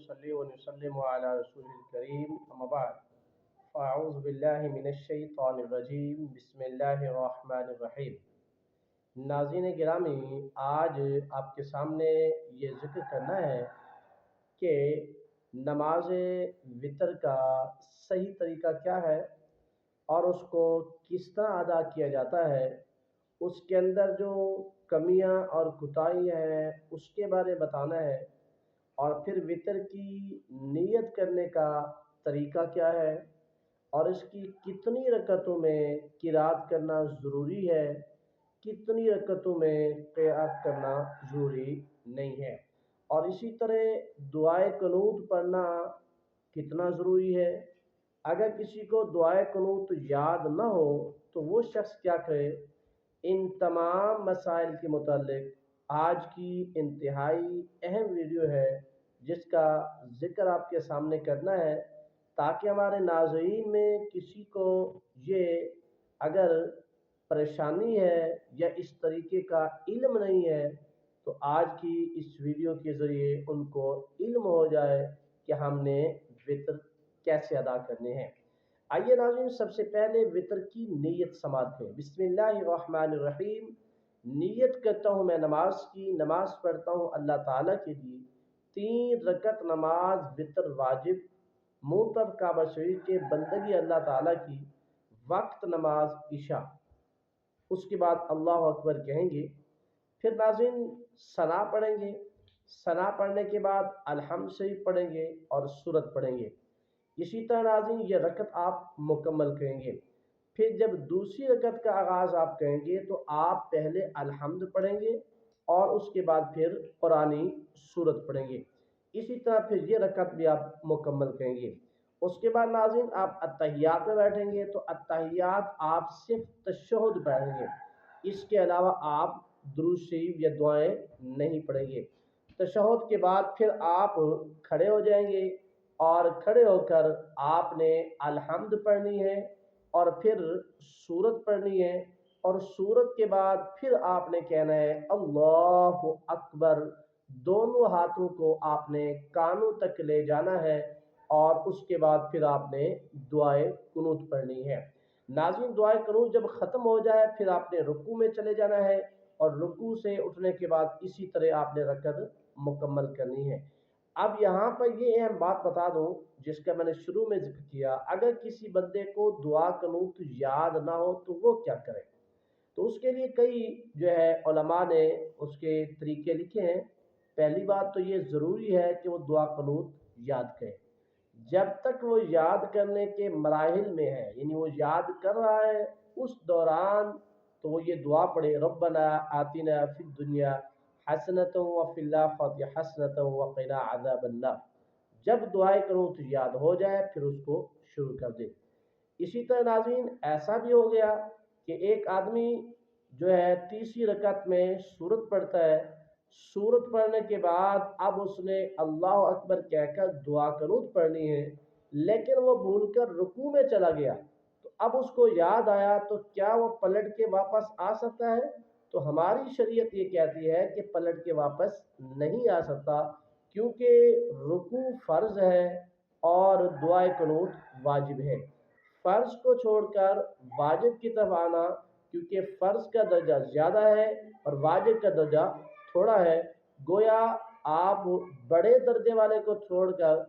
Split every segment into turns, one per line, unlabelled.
नुसल्ली व नुसल्लिमु अला रसूलिल करीम अम्मा बाद फ़अऊज़ु बिल्लाहि मिनश शैतानिर रजीम बिस्मिल्लाहिर रहमानिर रहीम। नाज़रीन गिरामी, आज आपके सामने ये ज़िक्र करना है कि नमाज वितर का सही तरीका क्या है और उसको किस तरह अदा किया जाता है। उसके अंदर जो कमियां और कोताहियां हैं उसके बारे में बताना है, और फिर वितर की नीयत करने का तरीका क्या है और इसकी कितनी रकतों में किरात करना ज़रूरी है, कितनी रकतों में क़ियात करना ज़रूरी नहीं है, और इसी तरह दुआए क़ुनूत पढ़ना कितना ज़रूरी है। अगर किसी को दुआए क़ुनूत याद ना हो तो वो शख्स क्या करे। इन तमाम मसाइल के मुतालिक आज की इंतहाई अहम वीडियो है जिसका ज़िक्र आपके सामने करना है, ताकि हमारे नाज़रीन में किसी को ये अगर परेशानी है या इस तरीके का इल्म नहीं है तो आज की इस वीडियो के ज़रिए उनको इल्म हो जाए कि हमने वितर कैसे अदा करने हैं। आइए नाज़रीन, सबसे पहले वितर की नीयत समात करें। बिस्मिल्लाहिर्रहमानिर्रहीम। नीयत करता हूँ मैं नमाज की, नमाज पढ़ता हूँ अल्लाह ताला के लिए। 3 रकत नमाज वितर वाजिब, मुँह तब काबा शरीफ के, बंदगी अल्लाह ताला की, वक्त नमाज इशा। उसके बाद अल्लाह अकबर कहेंगे, फिर नाज़रीन सना पढ़ेंगे। सना पढ़ने के बाद अलहम्द शरीफ पढ़ेंगे और सूरत पढ़ेंगे। इसी तरह नाज़रीन ये रकत आप मुकम्मल करेंगे। फिर जब दूसरी रकत का आगाज़ आप करेंगे तो आप पहले अलहम्द पढ़ेंगे और उसके बाद फिर कुरानी सूरत पढ़ेंगे। इसी तरह फिर ये रकत भी आप मुकम्मल करेंगे। उसके बाद नाज़रीन आप अत्तहियात में बैठेंगे तो अत्तहियात आप सिर्फ तशहुद पढ़ेंगे, इसके अलावा आप दुरूद शरीफ या दुआएं नहीं पढ़ेंगे। तशहुद के बाद फिर आप खड़े हो जाएंगे और खड़े होकर आपने अलहम्द पढ़नी है और फिर सूरत पढ़नी है, और सूरत के बाद फिर आपने कहना है अल्लाहु अकबर। दोनों हाथों को आपने कानों तक ले जाना है और उसके बाद फिर आपने दुआए कुनूत पढ़नी है। नाज़रीन दुआए कुनूत जब ख़त्म हो जाए फिर आपने रुकू में चले जाना है और रुकू से उठने के बाद इसी तरह आपने रकत मुकम्मल करनी है। अब यहाँ पर ये अहम बात बता दूं जिसका मैंने शुरू में जिक्र किया, अगर किसी बंदे को दुआ कुनूत याद ना हो तो वो क्या करे। तो उसके लिए कई जो है उलमा ने उसके तरीके लिखे हैं। पहली बात तो ये ज़रूरी है कि वो दुआ कुनूत याद करे। जब तक वो याद करने के मराहिल में है, यानी वो याद कर रहा है, उस दौरान तो वो ये दुआ पढ़े, रब्बना आतिना फिद दुनिया हसनतन व फिल आखिरति हसनतन व क़िना अज़ाबन्नार। जब दुआए कुनूत याद हो जाए फिर उसको शुरू कर दे। इसी तरह नाज़रीन ऐसा भी हो गया कि एक आदमी जो है तीसरी रकत में सूरत पढ़ता है। सूरत पढ़ने के बाद अब उसने अल्लाह अकबर कहकर दुआ कुनूत पढ़नी है, लेकिन वो भूलकर रुकू में चला गया। तो अब उसको याद आया तो क्या वो पलट के वापस आ सकता है? तो हमारी शरीयत ये कहती है कि पलट के वापस नहीं आ सकता, क्योंकि रुकू फ़र्ज़ है और दुआए कुनूत वाजिब है। फ़र्ज़ को छोड़कर वाजिब की तरफ आना, क्योंकि फ़र्ज़ का दर्जा ज़्यादा है और वाजिब का दर्जा थोड़ा है, गोया आप बड़े दर्जे वाले को छोड़कर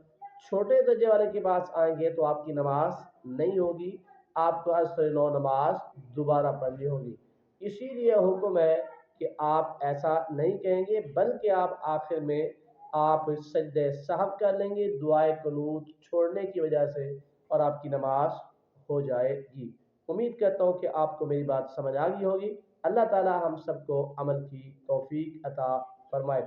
छोटे दर्जे वाले के पास आएंगे तो आपकी नमाज नहीं होगी, आपको असर नौ नमाज दोबारा पढ़नी होगी। इसीलिए हुक्म है कि आप ऐसा नहीं कहेंगे, बल्कि आप आखिर में आप सजदे सहव कर लेंगे दुआए कुनूत छोड़ने की वजह से, और आपकी नमाज हो जाएगी। उम्मीद करता हूँ कि आपको मेरी बात समझ आ गई होगी। अल्लाह ताला हम सबको अमल की तौफीक अता फरमाए।